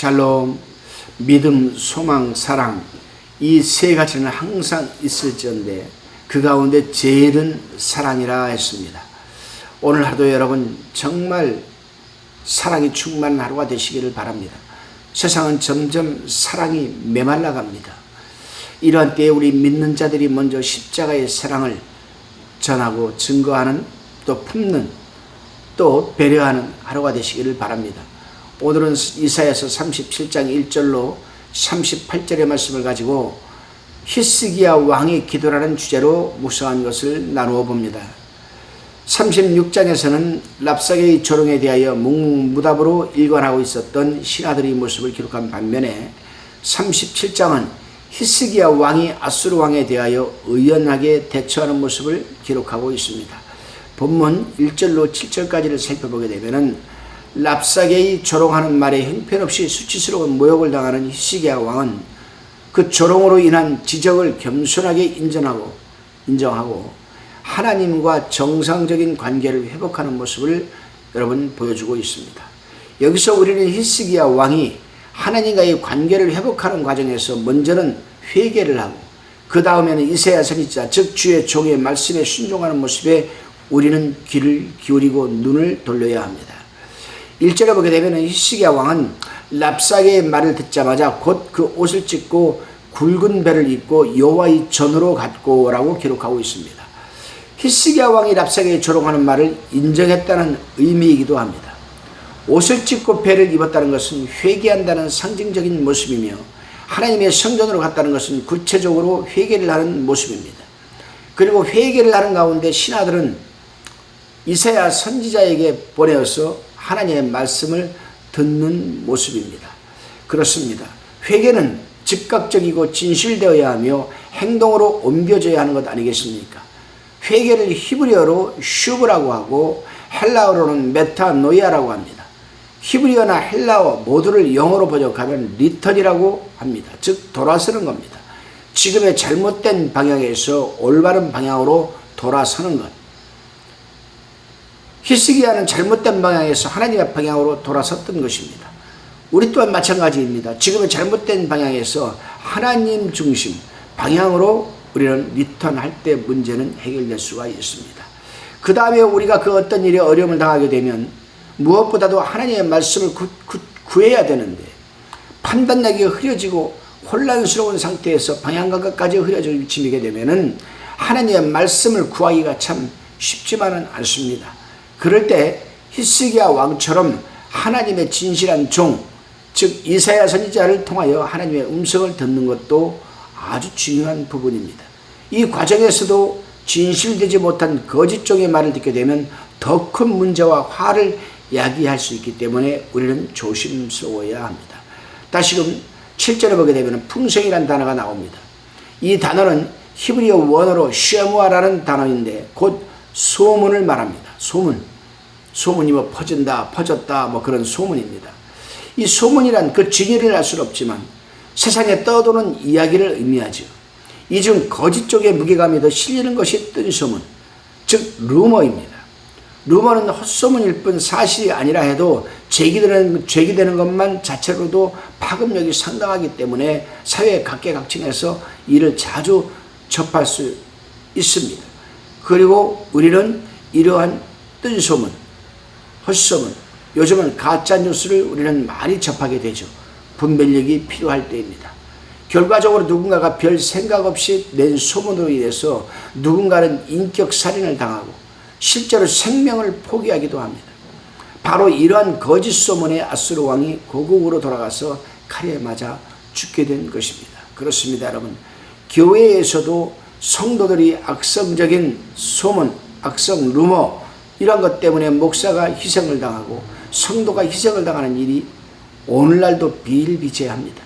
샬롬, 믿음, 소망, 사랑, 이 세 가지는 항상 있을지언데 그 가운데 제일은 사랑이라 했습니다. 오늘 하루도 여러분 정말 사랑이 충만한 하루가 되시기를 바랍니다. 세상은 점점 사랑이 메말라갑니다. 이러한 때에 우리 믿는 자들이 먼저 십자가의 사랑을 전하고 증거하는, 또 품는, 또 배려하는 하루가 되시기를 바랍니다. 오늘은 이사야서 37장 1절로 38절의 말씀을 가지고 히스기야 왕의 기도라는 주제로 묵상한 것을 나누어 봅니다. 36장에서는 랍사게의 조롱에 대하여 묵묵무답으로 일관하고 있었던 신하들의 모습을 기록한 반면에 37장은 히스기야 왕이 아수르 왕에 대하여 의연하게 대처하는 모습을 기록하고 있습니다. 본문 1절로 7절까지를 살펴보게 되면 랍사게의 조롱하는 말에 형편없이 수치스러운 모욕을 당하는 히스기야 왕은 그 조롱으로 인한 지적을 겸손하게 인정하고 하나님과 정상적인 관계를 회복하는 모습을 여러분 보여주고 있습니다. 여기서 우리는 히스기야 왕이 하나님과의 관계를 회복하는 과정에서 먼저는 회개를 하고 그 다음에는 이사야 선지자 즉 주의 종의 말씀에 순종하는 모습에 우리는 귀를 기울이고 눈을 돌려야 합니다. 1절에 보게 되면 히스기야 왕은 랍사게의 말을 듣자마자 곧 그 옷을 찢고 굵은 배를 입고 여호와의 전으로 갔고 라고 기록하고 있습니다. 히스기야 왕이 랍사게에 조롱하는 말을 인정했다는 의미이기도 합니다. 옷을 찢고 배를 입었다는 것은 회개한다는 상징적인 모습이며 하나님의 성전으로 갔다는 것은 구체적으로 회개를 하는 모습입니다. 그리고 회개를 하는 가운데 신하들은 이사야 선지자에게 보내어서 하나님의 말씀을 듣는 모습입니다. 그렇습니다. 회개는 즉각적이고 진실되어야 하며 행동으로 옮겨져야 하는 것 아니겠습니까? 회개를 히브리어로 슈브라고 하고 헬라어로는 메타노이아라고 합니다. 히브리어나 헬라어 모두를 영어로 번역하면 리턴이라고 합니다. 즉 돌아서는 겁니다. 지금의 잘못된 방향에서 올바른 방향으로 돌아서는 것. 히스기야는 잘못된 방향에서 하나님의 방향으로 돌아섰던 것입니다. 우리 또한 마찬가지입니다. 지금의 잘못된 방향에서 하나님 중심 방향으로 우리는 리턴할 때 문제는 해결될 수가 있습니다. 그 다음에 우리가 그 어떤 일에 어려움을 당하게 되면 무엇보다도 하나님의 말씀을 구해야 되는데 판단력이 흐려지고 혼란스러운 상태에서 방향감각까지 흐려지게 되면 하나님의 말씀을 구하기가 참 쉽지만은 않습니다. 그럴 때 히스기야 왕처럼 하나님의 진실한 종, 즉 이사야 선지자를 통하여 하나님의 음성을 듣는 것도 아주 중요한 부분입니다. 이 과정에서도 진실되지 못한 거짓 종의 말을 듣게 되면 더 큰 문제와 화를 야기할 수 있기 때문에 우리는 조심스러워야 합니다. 다시금 7절에 보게 되면 풍성이라는 단어가 나옵니다. 이 단어는 히브리어 원어로 쉐무아라는 단어인데 곧 소문을 말합니다. 소문이 뭐 퍼진다, 퍼졌다, 뭐 그런 소문입니다. 이 소문이란 그 진위를 알 수는 없지만 세상에 떠도는 이야기를 의미하죠. 이 중 거짓 쪽의 무게감이 더 실리는 것이 뜬소문, 즉 루머입니다. 루머는 헛소문일 뿐 사실이 아니라 해도 제기되는 것만 자체로도 파급력이 상당하기 때문에 사회 각계각층에서 이를 자주 접할 수 있습니다. 그리고 우리는 이러한 뜬소문, 헛소문, 요즘은 가짜뉴스를 우리는 많이 접하게 되죠. 분별력이 필요할 때입니다. 결과적으로 누군가가 별 생각 없이 낸 소문으로 인해서 누군가는 인격살인을 당하고 실제로 생명을 포기하기도 합니다. 바로 이러한 거짓 소문에 아수르 왕이 고국으로 돌아가서 칼에 맞아 죽게 된 것입니다. 그렇습니다, 여러분. 교회에서도 성도들이 악성적인 소문, 악성 루머 이런 것 때문에 목사가 희생을 당하고 성도가 희생을 당하는 일이 오늘날도 비일비재합니다.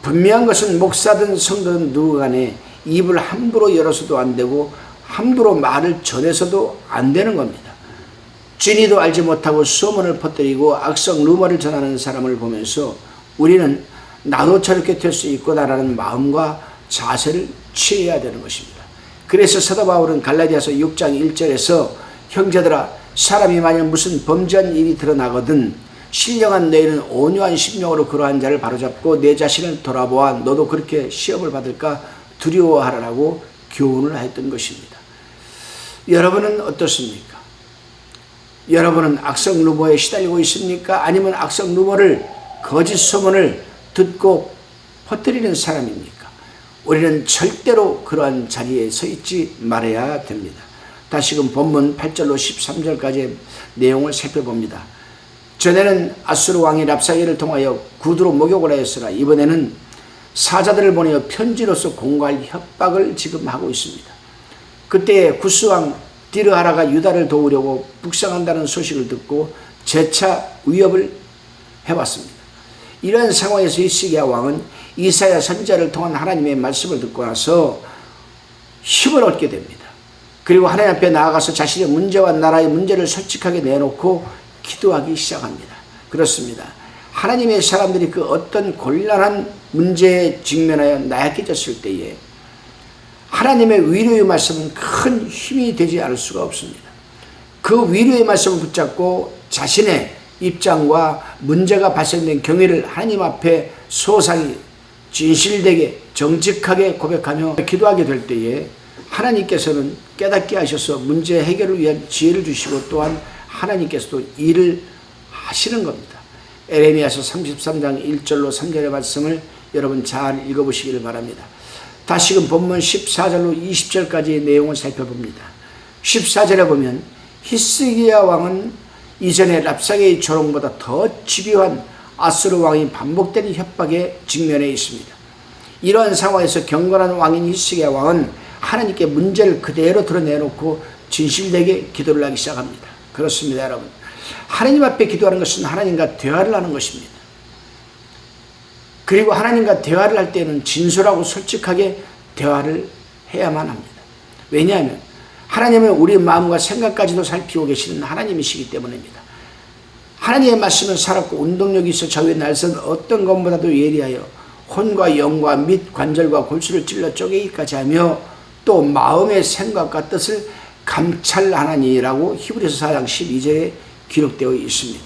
분명한 것은 목사든 성도든 누구 간에 입을 함부로 열어서도 안 되고 함부로 말을 전해서도 안 되는 겁니다. 진위도 알지 못하고 소문을 퍼뜨리고 악성 루머를 전하는 사람을 보면서 우리는 나도 저렇게 될 수 있구나라는 마음과 자세를 취해야 되는 것입니다. 그래서 사도 바울은 갈라디아서 6장 1절에서 형제들아 사람이 만약 무슨 범죄한 일이 드러나거든 신령한 너희는 온유한 심령으로 그러한 자를 바로잡고 내 자신을 돌아보아 너도 그렇게 시험을 받을까 두려워하라고 교훈을 하였던 것입니다. 여러분은 어떻습니까? 여러분은 악성 루머에 시달리고 있습니까? 아니면 악성 루머를, 거짓 소문을 듣고 퍼뜨리는 사람입니까? 우리는 절대로 그러한 자리에 서 있지 말아야 됩니다. 다시금 본문 8절로 13절까지의 내용을 살펴봅니다. 전에는 아수르 왕이 랍사게를 통하여 구두로 목욕을 하였으나 이번에는 사자들을 보내어 편지로서 공고할 협박을 지금 하고 있습니다. 그때 구스왕 디르하라가 유다를 도우려고 북상한다는 소식을 듣고 재차 위협을 해왔습니다. 이러한 상황에서 히스기야 왕은 이사야 선지자를 통한 하나님의 말씀을 듣고 나서 힘을 얻게 됩니다. 그리고 하나님 앞에 나아가서 자신의 문제와 나라의 문제를 솔직하게 내놓고 기도하기 시작합니다. 그렇습니다. 하나님의 사람들이 그 어떤 곤란한 문제에 직면하여 나약해졌을 때에 하나님의 위로의 말씀은 큰 힘이 되지 않을 수가 없습니다. 그 위로의 말씀을 붙잡고 자신의 입장과 문제가 발생된 경위를 하나님 앞에 소상히 진실되게 정직하게 고백하며 기도하게 될 때에 하나님께서는 깨닫게 하셔서 문제 해결을 위한 지혜를 주시고 또한 하나님께서도 일을 하시는 겁니다. 에레미야서 33장 1절로 3절의 말씀을 여러분 잘 읽어보시길 바랍니다. 다시금 본문 14절로 20절까지의 내용을 살펴봅니다. 14절에 보면 히스기야 왕은 이전에 랍사게의 조롱보다 더 집요한 아수르 왕이 반복되는 협박에 직면해 있습니다. 이러한 상황에서 경건한 왕인 히스기야 왕은 하나님께 문제를 그대로 드러내놓고 진실되게 기도를 하기 시작합니다. 그렇습니다, 여러분. 하나님 앞에 기도하는 것은 하나님과 대화를 하는 것입니다. 그리고 하나님과 대화를 할 때는 진솔하고 솔직하게 대화를 해야만 합니다. 왜냐하면 하나님은 우리의 마음과 생각까지도 살피고 계시는 하나님이시기 때문입니다. 하나님의 말씀은 살았고 운동력이 있어 저의 날선 어떤 것보다도 예리하여 혼과 영과 및 관절과 골수를 찔러 쪼개기까지 하며 또 마음의 생각과 뜻을 감찰하나니라고 히브리서 4장 12절에 기록되어 있습니다.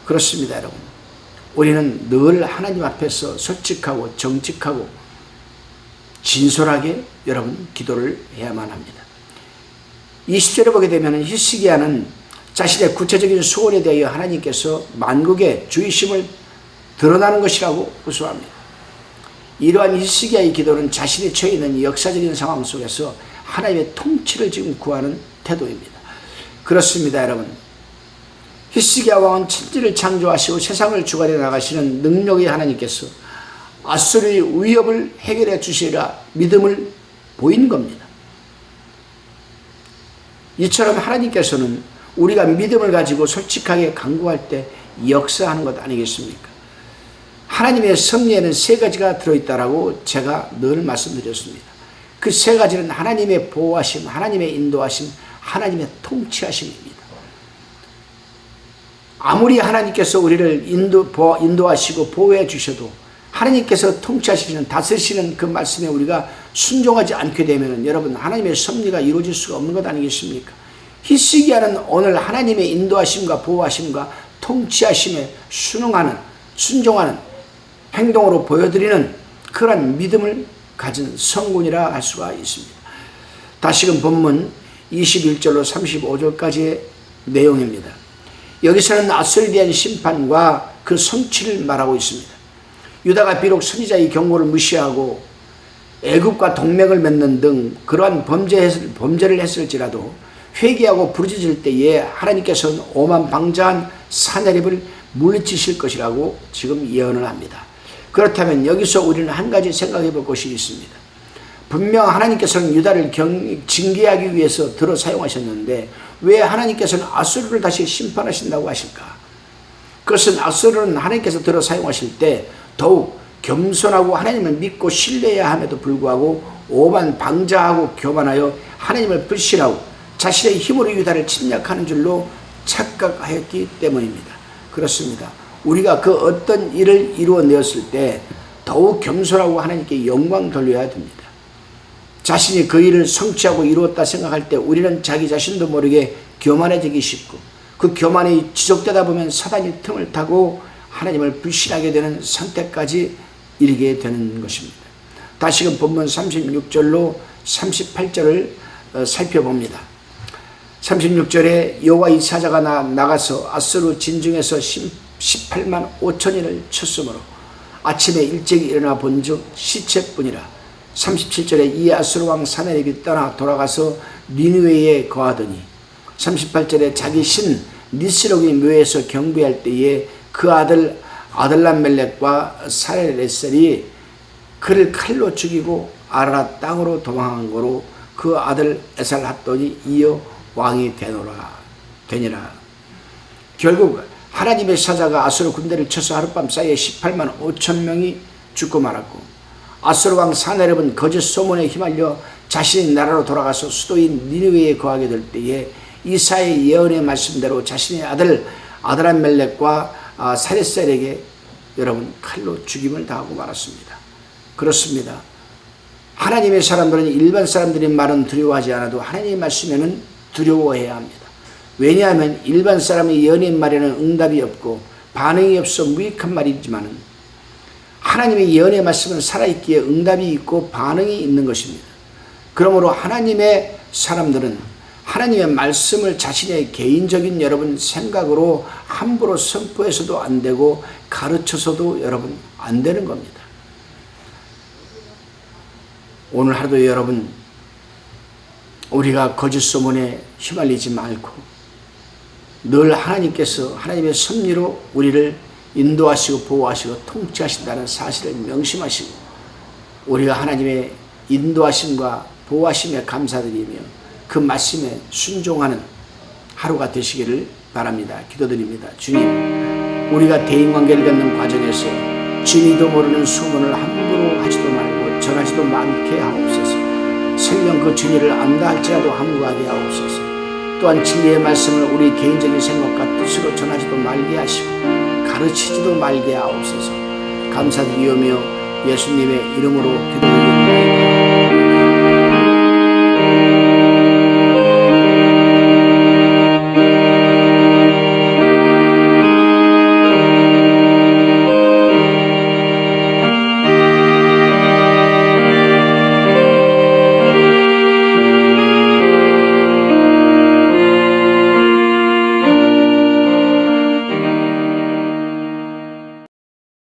그렇습니다, 여러분. 우리는 늘 하나님 앞에서 솔직하고 정직하고 진솔하게 여러분 기도를 해야만 합니다. 20절에 보게 되면 히스기야는 자신의 구체적인 소원에 대하여 하나님께서 만국의 주의심을 드러나는 것이라고 호소합니다. 이러한 히스기야의 기도는 자신이 처해 있는 역사적인 상황 속에서 하나님의 통치를 지금 구하는 태도입니다. 그렇습니다, 여러분. 히스기야 왕은 천지를 창조하시고 세상을 주관해 나가시는 능력의 하나님께서 아수르의 위협을 해결해 주시리라 믿음을 보인 겁니다. 이처럼 하나님께서는 우리가 믿음을 가지고 솔직하게 간구할 때 역사하는 것 아니겠습니까? 하나님의 섭리에는 세 가지가 들어있다라고 제가 늘 말씀드렸습니다. 그 세 가지는 하나님의 보호하심, 하나님의 인도하심, 하나님의 통치하심입니다. 아무리 하나님께서 우리를 인도하시고 보호해 주셔도 하나님께서 통치하시는, 다스리시는 그 말씀에 우리가 순종하지 않게 되면 여러분 하나님의 섭리가 이루어질 수가 없는 것 아니겠습니까? 히스기야는 오늘 하나님의 인도하심과 보호하심과 통치하심에 순종하는 행동으로 보여드리는 그러한 믿음을 가진 성군이라 할 수가 있습니다. 다시금 본문 21절로 35절까지의 내용입니다. 여기서는 아수르에 대한 심판과 그 성취를 말하고 있습니다. 유다가 비록 선지자의 경고를 무시하고 애굽과 동맹을 맺는 등 그러한 범죄를 했을지라도 회개하고 부르짖을 때에 하나님께서는 오만방자한 사내립을 물리치실 것이라고 지금 예언을 합니다. 그렇다면 여기서 우리는 한 가지 생각해 볼 것이 있습니다. 분명 하나님께서는 유다를 징계하기 위해서 들어 사용하셨는데 왜 하나님께서는 아수르를 다시 심판하신다고 하실까? 그것은 아수르는 하나님께서 들어 사용하실 때 더욱 겸손하고 하나님을 믿고 신뢰해야 함에도 불구하고 오만방자하고 교만하여 하나님을 불신하고 자신의 힘으로 유다를 침략하는 줄로 착각하였기 때문입니다. 그렇습니다. 우리가 그 어떤 일을 이루어내었을 때 더욱 겸손하고 하나님께 영광 돌려야 됩니다. 자신이 그 일을 성취하고 이루었다 생각할 때 우리는 자기 자신도 모르게 교만해지기 쉽고 그 교만이 지속되다 보면 사단이 틈을 타고 하나님을 불신하게 되는 상태까지 이르게 되는 것입니다. 다시금 본문 36절로 38절을 살펴봅니다. 36절에 여호와의 사자가 나가서 아수르 진중에서 18만 5천인을 쳤으므로 아침에 일찍 일어나 본즉 시체뿐이라. 37절에 이 아수르 왕 사나립이 떠나 돌아가서 니느웨에 거하더니 38절에 자기 신 니스록의 묘에서 경배할 때에 그 아들 아들람멜렉과 사레레셀이 그를 칼로 죽이고 아라랏 땅으로 도망한 거로 그 아들 에살핫돈이 이어 왕이 되니라. 결국 하나님의 사자가 아수르 군대를 쳐서 하룻밤 사이에 18만 5천 명이 죽고 말았고, 아수르 왕 사네립은 거짓 소문에 휘말려 자신의 나라로 돌아가서 수도인 니느웨에 거하게 될 때에 이사야의 예언의 말씀대로 자신의 아들 아드람멜렉과 사레셀에게 여러분 칼로 죽임을 당하고 말았습니다. 그렇습니다. 하나님의 사람들은 일반 사람들의 말은 두려워하지 않아도 하나님의 말씀에는 두려워해야 합니다. 왜냐하면 일반 사람의 예언의 말에는 응답이 없고 반응이 없어 무익한 말이지만 하나님의 예언의 말씀은 살아있기에 응답이 있고 반응이 있는 것입니다. 그러므로 하나님의 사람들은 하나님의 말씀을 자신의 개인적인 여러분 생각으로 함부로 선포해서도 안 되고 가르쳐서도 여러분 안 되는 겁니다. 오늘 하루도 여러분 우리가 거짓 소문에 휘말리지 말고 늘 하나님께서 하나님의 섭리로 우리를 인도하시고 보호하시고 통치하신다는 사실을 명심하시고 우리가 하나님의 인도하심과 보호하심에 감사드리며 그 말씀에 순종하는 하루가 되시기를 바랍니다. 기도드립니다. 주님, 우리가 대인관계를 갖는 과정에서 진리도 모르는 소문을 함부로 하지도 말고 전하지도 않게 하옵소서. 설령 그 진리를 안다 할지라도 함구하게 하옵소서. 또한 진리의 말씀을 우리 개인적인 생각과 뜻으로 전하지도 말게 하시고 가르치지도 말게 하옵소서. 감사드리오며 예수님의 이름으로 기도드립니다.